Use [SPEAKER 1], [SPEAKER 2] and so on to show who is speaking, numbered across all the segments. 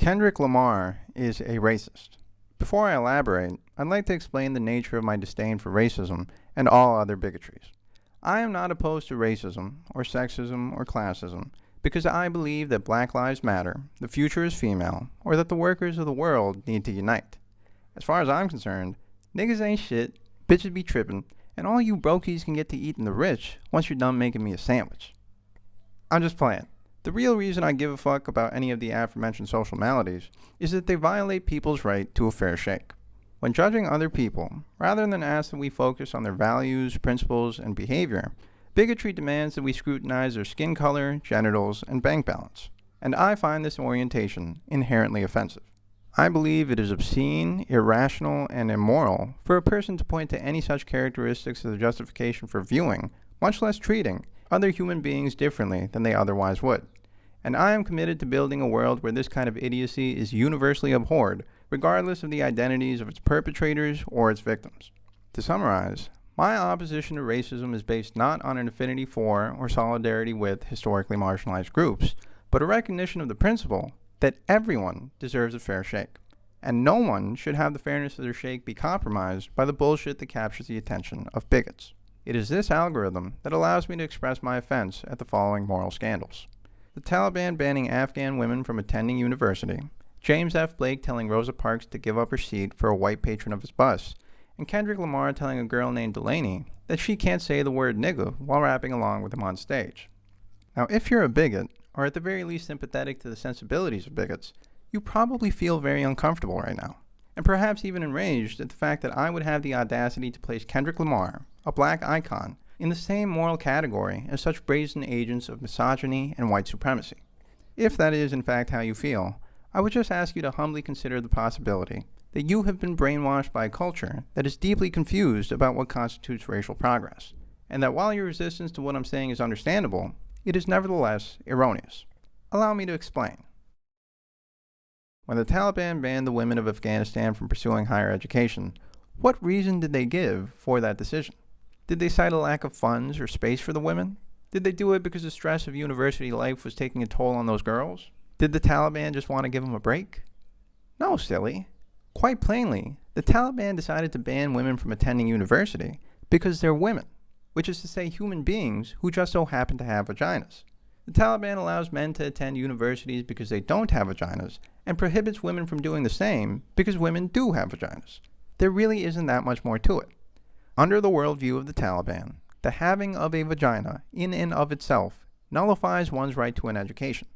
[SPEAKER 1] Kendrick Lamar is a racist. Before I elaborate, I'd like to explain the nature of my disdain for racism and all other bigotries. I am not opposed to racism, or sexism, or classism, because I believe that Black Lives Matter, the future is female, or that the workers of the world need to unite. As far as I'm concerned, niggas ain't shit, bitches be trippin', and all you brokies can get to eatin' the rich once you're done making me a sandwich. I'm just playing. The real reason I give a fuck about any of the aforementioned social maladies is that they violate people's right to a fair shake. When judging other people, rather than ask that we focus on their values, principles, and behavior, bigotry demands that we scrutinize their skin color, genitals, and bank balance. And I find this orientation inherently offensive. I believe it is obscene, irrational, and immoral for a person to point to any such characteristics as a justification for viewing, much less treating, other human beings differently than they otherwise would. And I am committed to building a world where this kind of idiocy is universally abhorred, regardless of the identities of its perpetrators or its victims. To summarize, my opposition to racism is based not on an affinity for or solidarity with historically marginalized groups, but a recognition of the principle that everyone deserves a fair shake, and no one should have the fairness of their shake be compromised by the bullshit that captures the attention of bigots. It is this algorithm that allows me to express my offense at the following moral scandals: the Taliban banning Afghan women from attending university, James F. Blake telling Rosa Parks to give up her seat for a white patron of his bus, and Kendrick Lamar telling a girl named Delaney that she can't say the word nigga while rapping along with him on stage. Now, if you're a bigot, or at the very least sympathetic to the sensibilities of bigots, you probably feel very uncomfortable right now, and perhaps even enraged at the fact that I would have the audacity to place Kendrick Lamar, a black icon, in the same moral category as such brazen agents of misogyny and white supremacy. If that is in fact how you feel, I would just ask you to humbly consider the possibility that you have been brainwashed by a culture that is deeply confused about what constitutes racial progress, and that while your resistance to what I'm saying is understandable, it is nevertheless erroneous. Allow me to explain. When the Taliban banned the women of Afghanistan from pursuing higher education, what reason did they give for that decision? Did they cite a lack of funds or space for the women? Did they do it because the stress of university life was taking a toll on those girls? Did the Taliban just want to give them a break? No, silly. Quite plainly, the Taliban decided to ban women from attending university because they're women, which is to say human beings who just so happen to have vaginas. The Taliban allows men to attend universities because they don't have vaginas and prohibits women from doing the same because women do have vaginas. There really isn't that much more to it. Under the worldview of the Taliban, the having of a vagina in and of itself nullifies one's right to an education,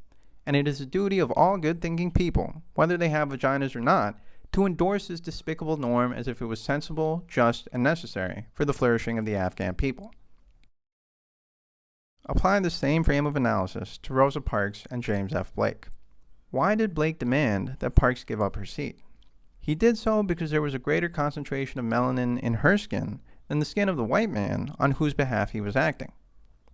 [SPEAKER 1] and it is the duty of all good-thinking people, whether they have vaginas or not, to endorse this despicable norm as if it was sensible, just, and necessary for the flourishing of the Afghan people. Apply the same frame of analysis to Rosa Parks and James F. Blake. Why did Blake demand that Parks give up her seat? He did so because there was a greater concentration of melanin in her skin than the skin of the white man on whose behalf he was acting.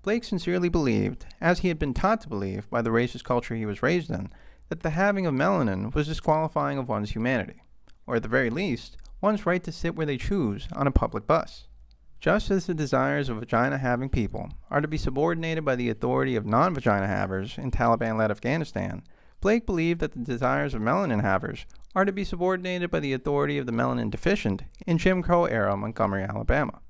[SPEAKER 1] Blake sincerely believed, as he had been taught to believe by the racist culture he was raised in, that the having of melanin was disqualifying of one's humanity, or at the very least, one's right to sit where they choose on a public bus. Just as the desires of vagina-having people are to be subordinated by the authority of non-vagina-havers in Taliban-led Afghanistan, Blake believed that the desires of melanin-havers are to be subordinated by the authority of the melanin-deficient in Jim Crow-era Montgomery, Alabama.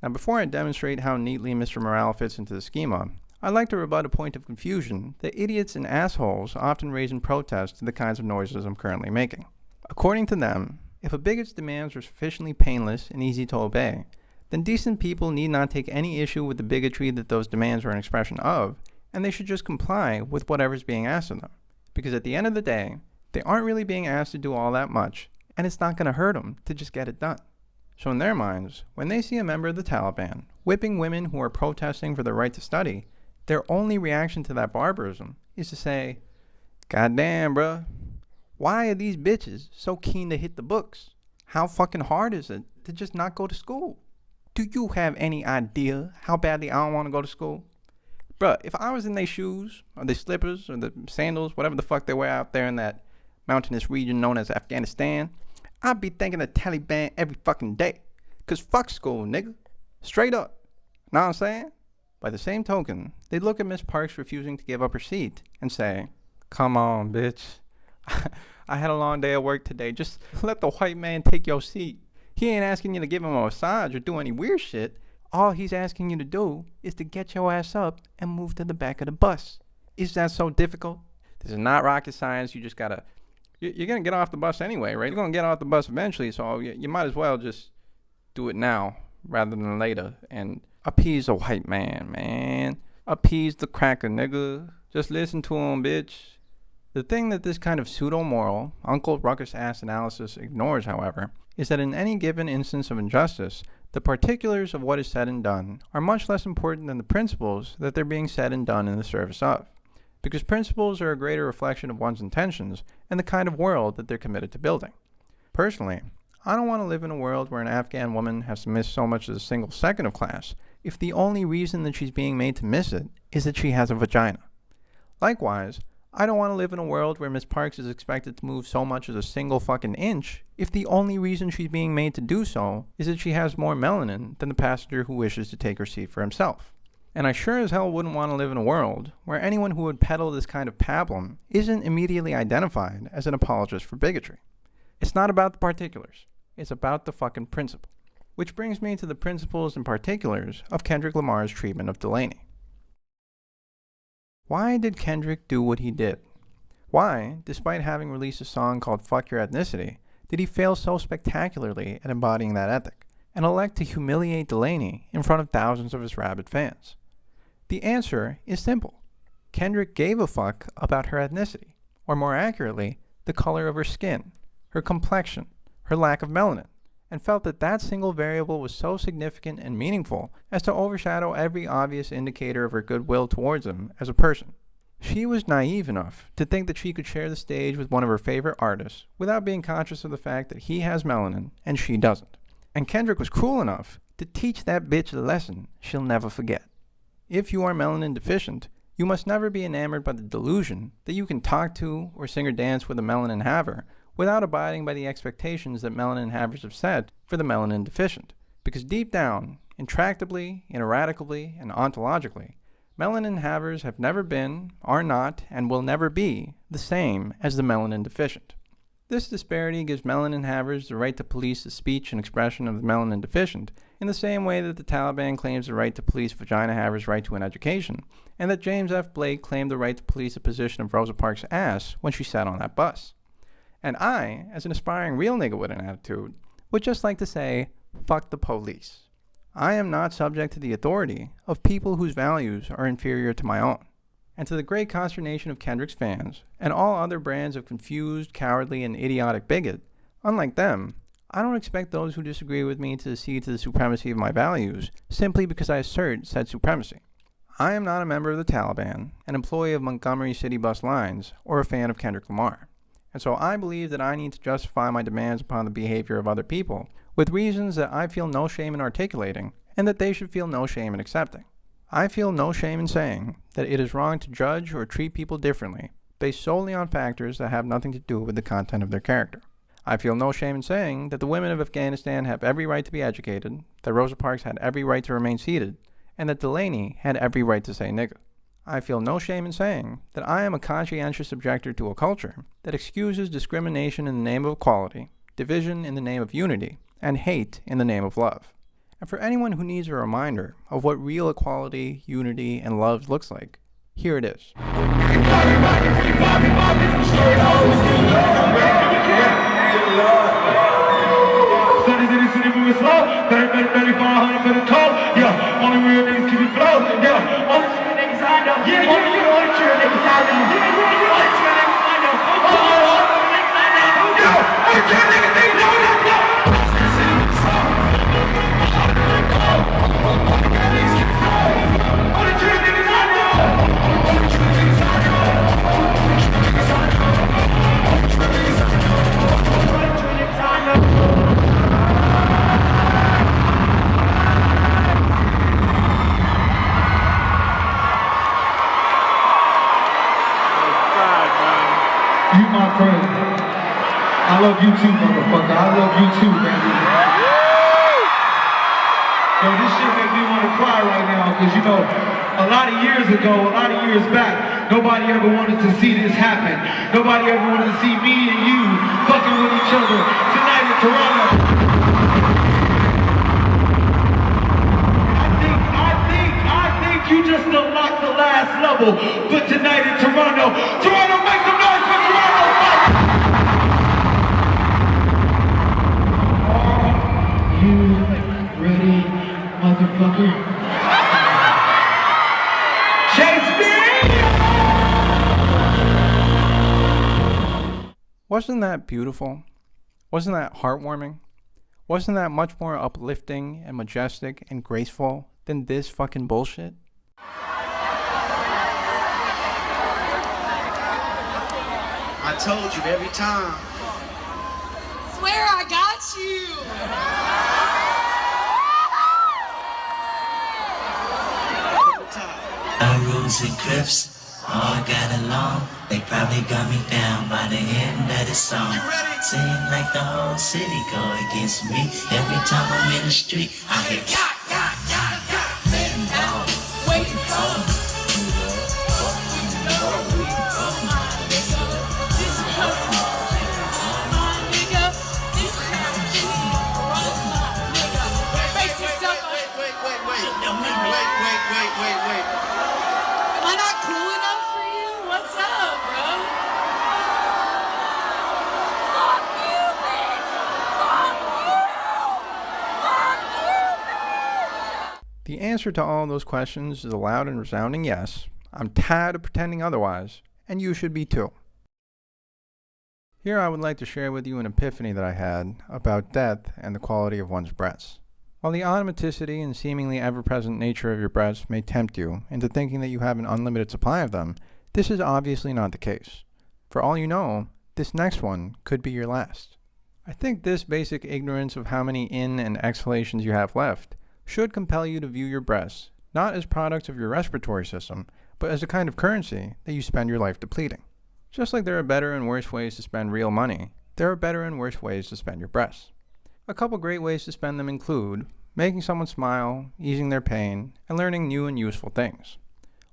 [SPEAKER 1] Now, before I demonstrate how neatly Mr. Morale fits into the schema, I'd like to rebut a point of confusion that idiots and assholes often raise in protest to the kinds of noises I'm currently making. According to them, if a bigot's demands are sufficiently painless and easy to obey, then decent people need not take any issue with the bigotry that those demands are an expression of, and they should just comply with whatever's being asked of them. Because at the end of the day, they aren't really being asked to do all that much, and it's not going to hurt them to just get it done. So in their minds, when they see a member of the Taliban whipping women who are protesting for their right to study, their only reaction to that barbarism is to say, "God damn, bruh, why are these bitches so keen to hit the books? How fucking hard is it to just not go to school? Do you have any idea how badly I don't want to go to school? Bruh, if I was in their shoes, or their slippers, or the sandals, whatever the fuck they wear out there in that mountainous region known as Afghanistan, I'd be thanking the Taliban every fucking day. Cause fuck school, nigga. Straight up. Know what I'm saying?" By the same token, they'd look at Miss Parks refusing to give up her seat and say, Come on, bitch. I had a long day at work today. Just let the white man take your seat. He ain't asking you to give him a massage or do any weird shit. All he's asking you to do is to get your ass up and move to the back of the bus. Is that so difficult? This is not rocket science. You just gotta... You're gonna get off the bus anyway, right? You're gonna get off the bus eventually, so you might as well just do it now rather than later and appease the white man. Appease the cracker, nigga. Just listen to him, bitch. The thing that this kind of pseudo-moral, Uncle Ruckus-ass analysis ignores, however, is that in any given instance of injustice, the particulars of what is said and done are much less important than the principles that they're being said and done in the service of, because principles are a greater reflection of one's intentions and the kind of world that they're committed to building. Personally, I don't want to live in a world where an Afghan woman has to miss so much as a single second of class if the only reason that she's being made to miss it is that she has a vagina. Likewise, I don't want to live in a world where Miss Parks is expected to move so much as a single fucking inch if the only reason she's being made to do so is that she has more melanin than the passenger who wishes to take her seat for himself. And I sure as hell wouldn't want to live in a world where anyone who would peddle this kind of pablum isn't immediately identified as an apologist for bigotry. It's not about the particulars. It's about the fucking principle. Which brings me to the principles and particulars of Kendrick Lamar's treatment of Delaney. Why did Kendrick do what he did? Why, despite having released a song called Fuck Your Ethnicity, did he fail so spectacularly at embodying that ethic, and elect to humiliate Delaney in front of thousands of his rabid fans? The answer is simple. Kendrick gave a fuck about her ethnicity, or more accurately, the color of her skin, her complexion, her lack of melanin, and felt that that single variable was so significant and meaningful as to overshadow every obvious indicator of her goodwill towards him as a person. She was naive enough to think that she could share the stage with one of her favorite artists without being conscious of the fact that he has melanin and she doesn't. And Kendrick was cruel enough to teach that bitch a lesson she'll never forget. If you are melanin deficient, you must never be enamored by the delusion that you can talk to or sing or dance with a melanin haver without abiding by the expectations that melanin havers have set for the melanin deficient. Because deep down, intractably, ineradicably, and ontologically, melanin havers have never been, are not, and will never be the same as the melanin deficient. This disparity gives melanin havers the right to police the speech and expression of the melanin deficient in the same way that the Taliban claims the right to police vagina havers' right to an education, and that James F. Blake claimed the right to police the position of Rosa Parks' ass when she sat on that bus. And I, as an aspiring real nigga with an attitude, would just like to say, fuck the police. I am not subject to the authority of people whose values are inferior to my own. And to the great consternation of Kendrick's fans, and all other brands of confused, cowardly, and idiotic bigot, unlike them, I don't expect those who disagree with me to accede to the supremacy of my values simply because I assert said supremacy. I am not a member of the Taliban, an employee of Montgomery City Bus Lines, or a fan of Kendrick Lamar. And so I believe that I need to justify my demands upon the behavior of other people with reasons that I feel no shame in articulating and that they should feel no shame in accepting. I feel no shame in saying that it is wrong to judge or treat people differently based solely on factors that have nothing to do with the content of their character. I feel no shame in saying that the women of Afghanistan have every right to be educated, that Rosa Parks had every right to remain seated, and that Delaney had every right to say nigga. I feel no shame in saying that I am a conscientious objector to a culture that excuses discrimination in the name of equality, division in the name of unity, and hate in the name of love. And for anyone who needs a reminder of what real equality, unity, and love looks like, here it is.
[SPEAKER 2] You my friend. I love you too, motherfucker. I love you too, baby. Yo, this shit make me want to cry right now, because you know, a lot of years ago, a lot of years back, Nobody ever wanted to see this happen. Nobody ever wanted to see me and you fucking with each other tonight in Toronto. I think you just unlocked the last level for tonight in Toronto. Toronto, make some noise for Toronto! Are you ready, motherfucker? Chase me!
[SPEAKER 1] Wasn't that beautiful? Wasn't that heartwarming? Wasn't that much more uplifting and majestic and graceful than this fucking bullshit?
[SPEAKER 3] I told you every time.
[SPEAKER 4] Swear I got you.
[SPEAKER 5] Rules and Crips all got along. They probably got me down by the end of the song. Seem like the whole city go against me. Every time I'm in the street, I hear letting go, waiting for
[SPEAKER 3] Wait.
[SPEAKER 4] Am I not cool enough for you? What's up, bro? Fuck you, bitch! Fuck you!
[SPEAKER 1] The answer to all those questions is a loud and resounding yes. I'm tired of pretending otherwise, and you should be too. Here I would like to share with you an epiphany that I had about death and the quality of one's breaths. While the automaticity and seemingly ever-present nature of your breaths may tempt you into thinking that you have an unlimited supply of them, this is obviously not the case. For all you know, this next one could be your last. I think this basic ignorance of how many in- and exhalations you have left should compel you to view your breaths not as products of your respiratory system, but as a kind of currency that you spend your life depleting. Just like there are better and worse ways to spend real money, there are better and worse ways to spend your breaths. A couple great ways to spend them include making someone smile, easing their pain, and learning new and useful things.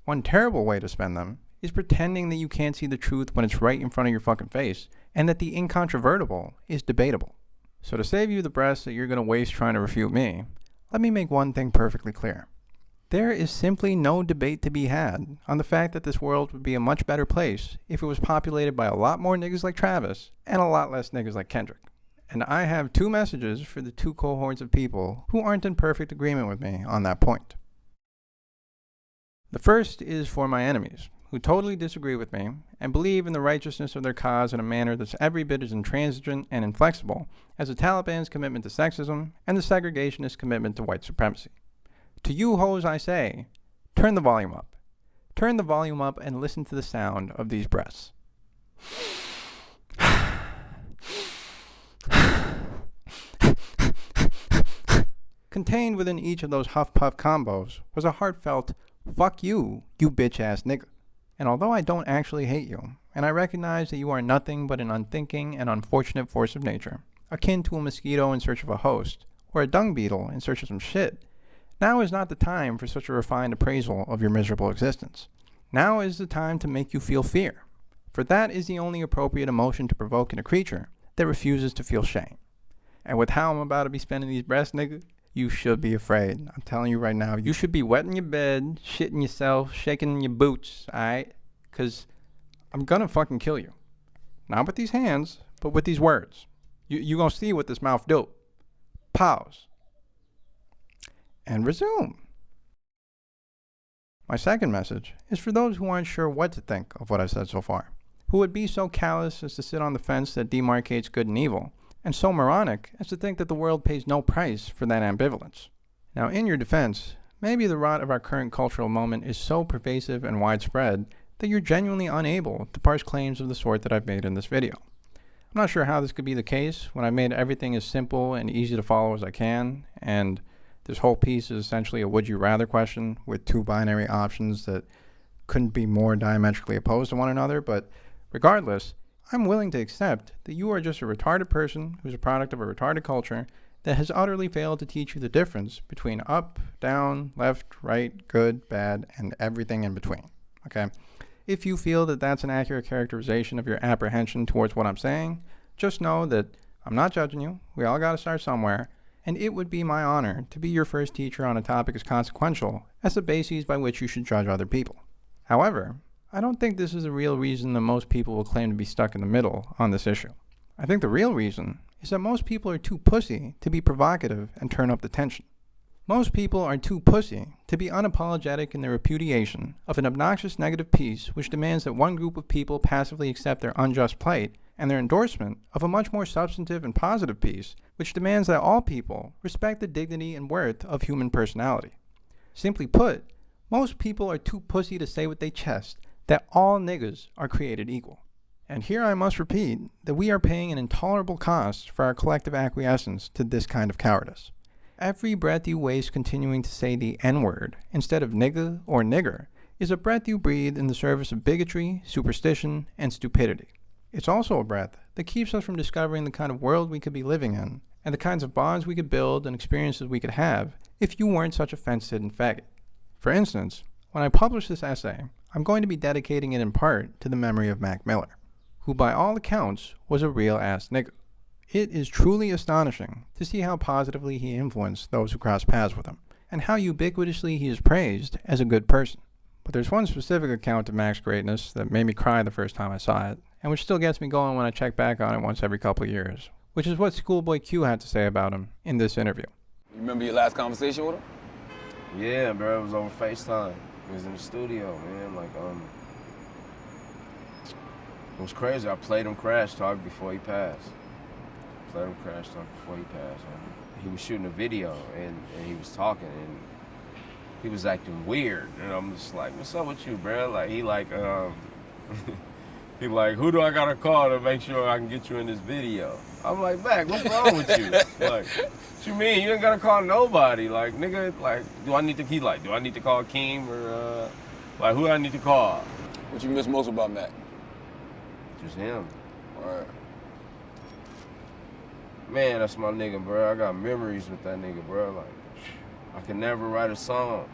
[SPEAKER 1] One terrible way to spend them is pretending that you can't see the truth when it's right in front of your fucking face, and that the incontrovertible is debatable. So to save you the breaths that you're going to waste trying to refute me, let me make one thing perfectly clear. There is simply no debate to be had on the fact that this world would be a much better place if it was populated by a lot more niggas like Travis and a lot less niggas like Kendrick. And I have two messages for the two cohorts of people who aren't in perfect agreement with me on that point. The first is for my enemies, who totally disagree with me and believe in the righteousness of their cause in a manner that's every bit as intransigent and inflexible as the Taliban's commitment to sexism and the segregationist commitment to white supremacy. To you hoes I say, turn the volume up. Turn the volume up and listen to the sound of these breaths. Contained within each of those huff-puff combos was a heartfelt, fuck you, you bitch-ass nigga. And although I don't actually hate you, and I recognize that you are nothing but an unthinking and unfortunate force of nature, akin to a mosquito in search of a host, or a dung beetle in search of some shit, now is not the time for such a refined appraisal of your miserable existence. Now is the time to make you feel fear, for that is the only appropriate emotion to provoke in a creature that refuses to feel shame. And with how I'm about to be spending these breaths, nigga, you should be afraid. I'm telling you right now, you should be wetting your bed, shitting yourself, shaking your boots, alright? Because I'm gonna fucking kill you. Not with these hands, but with these words. You gonna see what this mouth do. Pause. And resume. My second message is for those who aren't sure what to think of what I've said so far, who would be so callous as to sit on the fence that demarcates good and evil, and so moronic as to think that the world pays no price for that ambivalence. Now, in your defense, maybe the rot of our current cultural moment is so pervasive and widespread that you're genuinely unable to parse claims of the sort that I've made in this video. I'm not sure how this could be the case when I've made everything as simple and easy to follow as I can, and this whole piece is essentially a would you rather question with two binary options that couldn't be more diametrically opposed to one another, but regardless, I'm willing to accept that you are just a retarded person who's a product of a retarded culture that has utterly failed to teach you the difference between up, down, left, right, good, bad, and everything in between. Okay? If you feel that that's an accurate characterization of your apprehension towards what I'm saying, just know that I'm not judging you. We all gotta start somewhere, and it would be my honor to be your first teacher on a topic as consequential as the bases by which you should judge other people. However, I don't think this is the real reason that most people will claim to be stuck in the middle on this issue. I think the real reason is that most people are too pussy to be provocative and turn up the tension. Most people are too pussy to be unapologetic in their repudiation of an obnoxious negative piece which demands that one group of people passively accept their unjust plight, and their endorsement of a much more substantive and positive piece which demands that all people respect the dignity and worth of human personality. Simply put, most people are too pussy to say with their chest that all niggas are created equal. And here I must repeat that we are paying an intolerable cost for our collective acquiescence to this kind of cowardice. Every breath you waste continuing to say the N-word instead of nigga or nigger is a breath you breathe in the service of bigotry, superstition, and stupidity. It's also a breath that keeps us from discovering the kind of world we could be living in and the kinds of bonds we could build and experiences we could have if you weren't such a fence-sitting faggot. For instance, when I publish this essay, I'm going to be dedicating it in part to the memory of Mac Miller, who by all accounts was a real-ass nigga. It is truly astonishing to see how positively he influenced those who crossed paths with him, and how ubiquitously he is praised as a good person. But there's one specific account of Mac's greatness that made me cry the first time I saw it, and which still gets me going when I check back on it once every couple of years, which is what Schoolboy Q had to say about him in this interview.
[SPEAKER 6] You remember your last conversation with him?
[SPEAKER 7] Yeah, bro, it was over FaceTime. He was in the studio, man, it was crazy. I played him Crash Talk before he passed. He was shooting a video and he was talking and he was acting weird. And I'm just like, what's up with you, bro? Like, he like, who do I gotta call to make sure I can get you in this video? I'm like, Mac, what's wrong with you? Like, what you mean? You ain't gotta call nobody. Like, nigga, like, do I need to call Keem or, who do I need to call?
[SPEAKER 6] What you miss most about Mac?
[SPEAKER 7] Just him.
[SPEAKER 6] Alright.
[SPEAKER 7] Man, that's my nigga, bro. I got memories with that nigga, bro. Like, I could never write a song.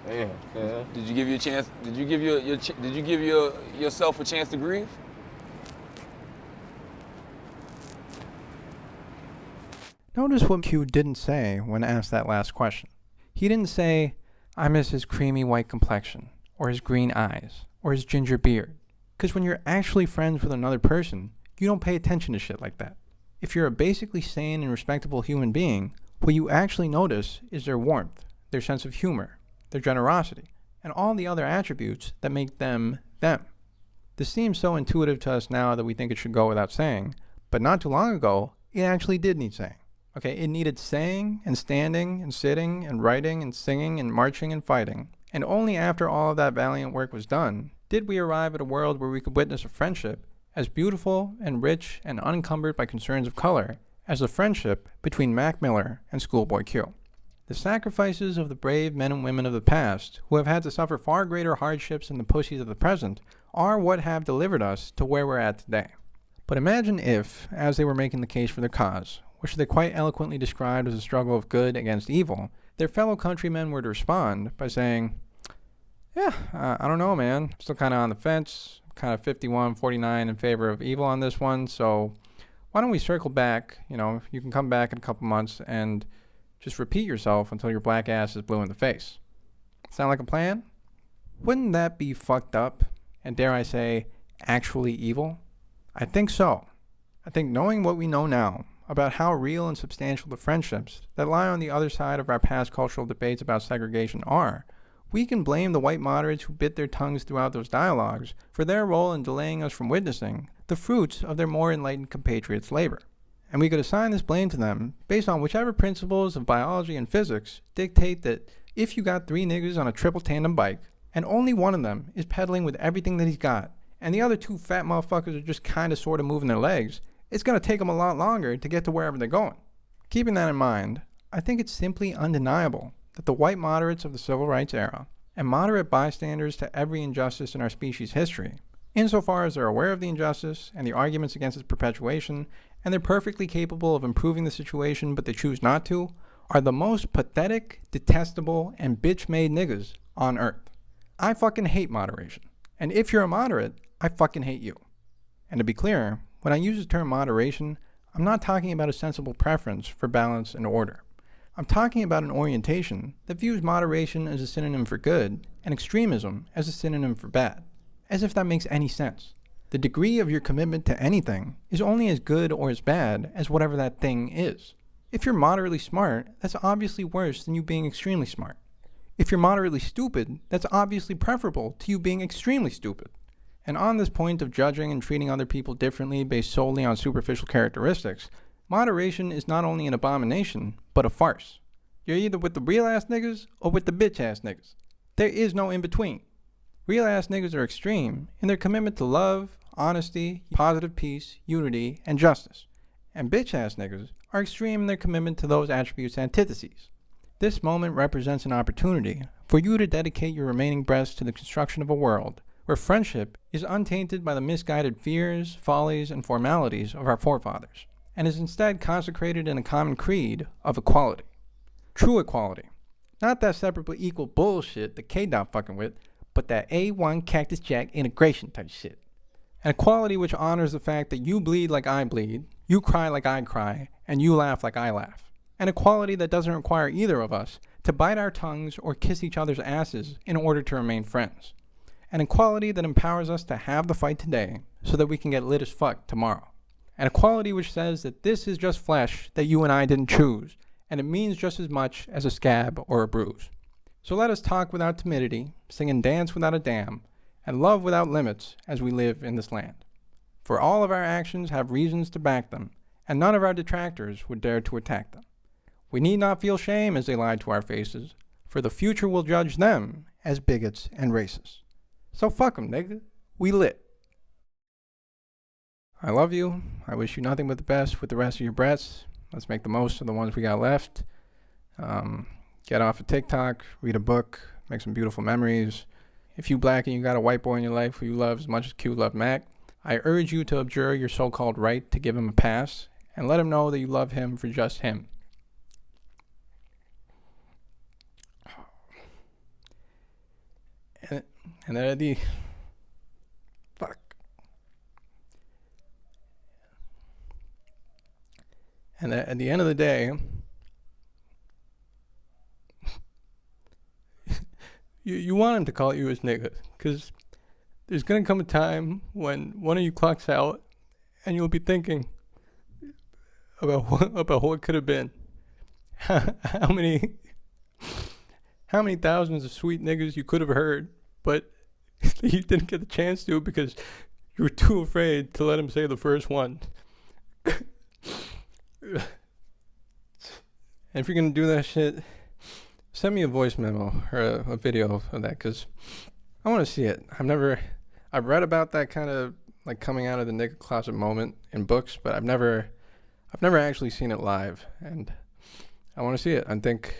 [SPEAKER 7] Damn. Yeah.
[SPEAKER 6] Did you give you a chance? Did you give yourself a chance to grieve?
[SPEAKER 1] Notice what Q didn't say when asked that last question. He didn't say, I miss his creamy white complexion, or his green eyes, or his ginger beard. Because when you're actually friends with another person, you don't pay attention to shit like that. If you're a basically sane and respectable human being, what you actually notice is their warmth, their sense of humor, their generosity, and all the other attributes that make them, them. This seems so intuitive to us now that we think it should go without saying, but not too long ago, it actually did need saying. Okay, it needed saying and standing and sitting and writing and singing and marching and fighting. And only after all of that valiant work was done did we arrive at a world where we could witness a friendship as beautiful and rich and unencumbered by concerns of color as the friendship between Mac Miller and Schoolboy Q. The sacrifices of the brave men and women of the past, who have had to suffer far greater hardships than the pussies of the present, are what have delivered us to where we're at today. But imagine if, as they were making the case for their cause, which they quite eloquently described as a struggle of good against evil, their fellow countrymen were to respond by saying, I don't know, man. Still kind of on the fence, kind of 51-49 in favor of evil on this one, so why don't we circle back, you can come back in a couple months and just repeat yourself until your black ass is blue in the face. Sound like a plan? Wouldn't that be fucked up, and dare I say, actually evil? I think so. I think knowing what we know now about how real and substantial the friendships that lie on the other side of our past cultural debates about segregation are, we can blame the white moderates who bit their tongues throughout those dialogues for their role in delaying us from witnessing the fruits of their more enlightened compatriots' labor. And we could assign this blame to them based on whichever principles of biology and physics dictate that if you got 3 niggas on a triple tandem bike, and only one of them is pedaling with everything that he's got, and the other 2 fat motherfuckers are just kind of sort of moving their legs, it's going to take them a lot longer to get to wherever they're going. Keeping that in mind, I think it's simply undeniable that the white moderates of the civil rights era, and moderate bystanders to every injustice in our species' history, insofar as they're aware of the injustice and the arguments against its perpetuation, and they're perfectly capable of improving the situation but they choose not to, are the most pathetic, detestable, and bitch-made niggas on earth. I fucking hate moderation. And if you're a moderate, I fucking hate you. And to be clear, when I use the term moderation, I'm not talking about a sensible preference for balance and order. I'm talking about an orientation that views moderation as a synonym for good and extremism as a synonym for bad. As if that makes any sense. The degree of your commitment to anything is only as good or as bad as whatever that thing is. If you're moderately smart, that's obviously worse than you being extremely smart. If you're moderately stupid, that's obviously preferable to you being extremely stupid. And on this point of judging and treating other people differently based solely on superficial characteristics, moderation is not only an abomination, but a farce. You're either with the real ass niggas or with the bitch ass niggas. There is no in between. Real ass niggas are extreme in their commitment to love, honesty, positive peace, unity, and justice. And bitch ass niggas are extreme in their commitment to those attributes and antitheses. This moment represents an opportunity for you to dedicate your remaining breaths to the construction of a world where friendship is untainted by the misguided fears, follies, and formalities of our forefathers, and is instead consecrated in a common creed of equality. True equality. Not that separate but equal bullshit that K-Dot fucking with, but that A1 Cactus Jack integration type shit. An equality which honors the fact that you bleed like I bleed, you cry like I cry, and you laugh like I laugh. An equality that doesn't require either of us to bite our tongues or kiss each other's asses in order to remain friends. An equality that empowers us to have the fight today so that we can get lit as fuck tomorrow. An equality which says that this is just flesh that you and I didn't choose, and it means just as much as a scab or a bruise. So let us talk without timidity, sing and dance without a dam, and love without limits as we live in this land. For all of our actions have reasons to back them, and none of our detractors would dare to attack them. We need not feel shame as they lie to our faces, for the future will judge them as bigots and racists. So fuck them, nigga. We lit. I love you. I wish you nothing but the best with the rest of your breaths. Let's make the most of the ones we got left. Get off of TikTok, read a book, make some beautiful memories. If you black and you got a white boy in your life who you love as much as Q loved Mac, I urge you to abjure your so-called right to give him a pass and let him know that you love him for just him. And then at the And at the end of the day, you want him to call you his nigga, because there's going to come a time when one of you clocks out and you'll be thinking about what could have been. How many thousands of sweet niggas you could have heard, but you didn't get the chance to because you were too afraid to let him say the first one. And if you're gonna do that shit, send me a voice memo or a video of that, because I want to see it. I've read about that kind of like coming out of the nigga closet moment in books, but I've never actually seen it live, and I want to see it. I think,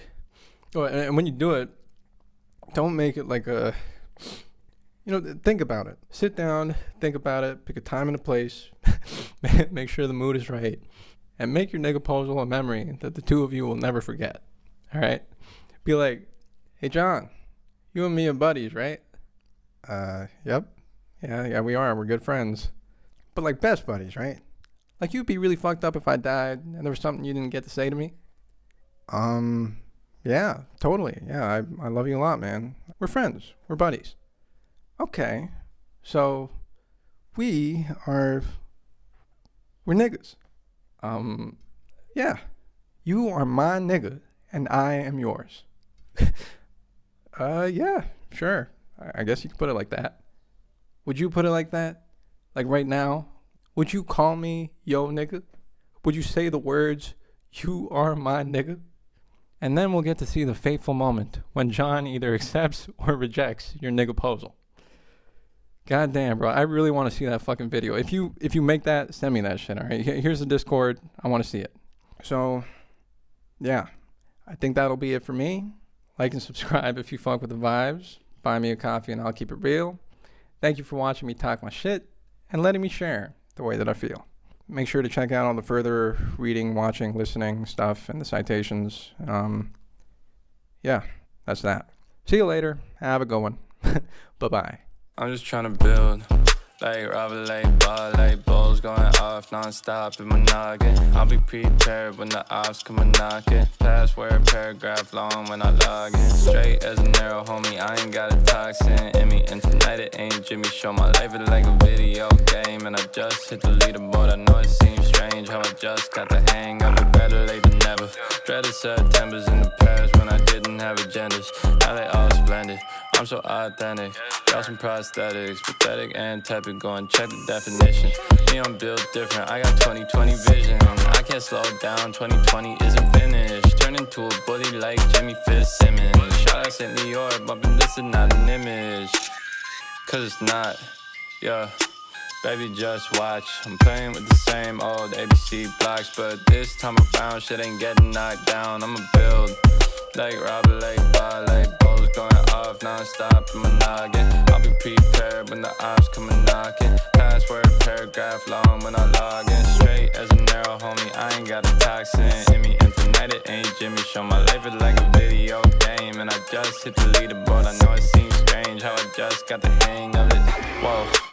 [SPEAKER 1] and when you do it, don't make it like a, think about it. Sit down, think about it, pick a time and a place, make sure the mood is right, and make your nigga-posal a memory that the two of you will never forget. All right? Be like, hey, John, you and me are buddies, right? Yep. Yeah, we are. We're good friends. But like best buddies, right? Like you'd be really fucked up if I died and there was something you didn't get to say to me. Yeah, totally. Yeah, I love you a lot, man. We're friends. We're buddies. Okay. So we're niggas. Yeah. You are my nigga and I am yours. Yeah, sure. I guess you could put it like that. Would you put it like that? Like right now? Would you call me yo nigga? Would you say the words, you are my nigga? And then we'll get to see the fateful moment when John either accepts or rejects your nigga-posal. God damn, bro. I really want to see that fucking video. If you make that, send me that shit, all right? Here's the Discord. I want to see it. So, yeah. I think that'll be it for me. Like and subscribe if you fuck with the vibes. Buy me a coffee and I'll keep it real. Thank you for watching me talk my shit and letting me share the way that I feel. Make sure to check out all the further reading, watching, listening stuff and the citations. Yeah, that's that. See you later. Have a good one. Bye-bye.
[SPEAKER 8] I'm just trying to build. Like Robert, like ball, like balls going off non-stop in my noggin. I'll be prepared when the ops come a knocking. Password paragraph long when I log in. Straight as an arrow, homie, I ain't got a toxin in me. And tonight it ain't Jimmy Show. My life is like a video game, and I just hit the leaderboard. I know it seems strange how I just got the hang of it. Better late than never. Dreaded Septembers in the past when I didn't have agendas. Now they all splendid. I'm so authentic. Got some prosthetics, pathetic and tepid. Go and check the definition. Me, I'm built different. I got 20/20 vision. I can't slow down. 2020 isn't finished. Turn into a bully like Jimmy Fitzsimmons. Shout out St. New York, bumping this is not an image. Cause it's not, yeah. Baby, just watch. I'm playing with the same old ABC blocks, but this time around, shit ain't getting knocked down. I'ma build like Robert, like ball, like balls going off non-stop in my noggin. I'll be prepared when the ops come a knocking. Password paragraph long when I log in. Straight as an arrow, homie, I ain't got a toxin in me. And tonight it ain't Jimmy Show. My life is like a video game, and I just hit the leaderboard. I know it seems strange how I just got the hang of it. Whoa.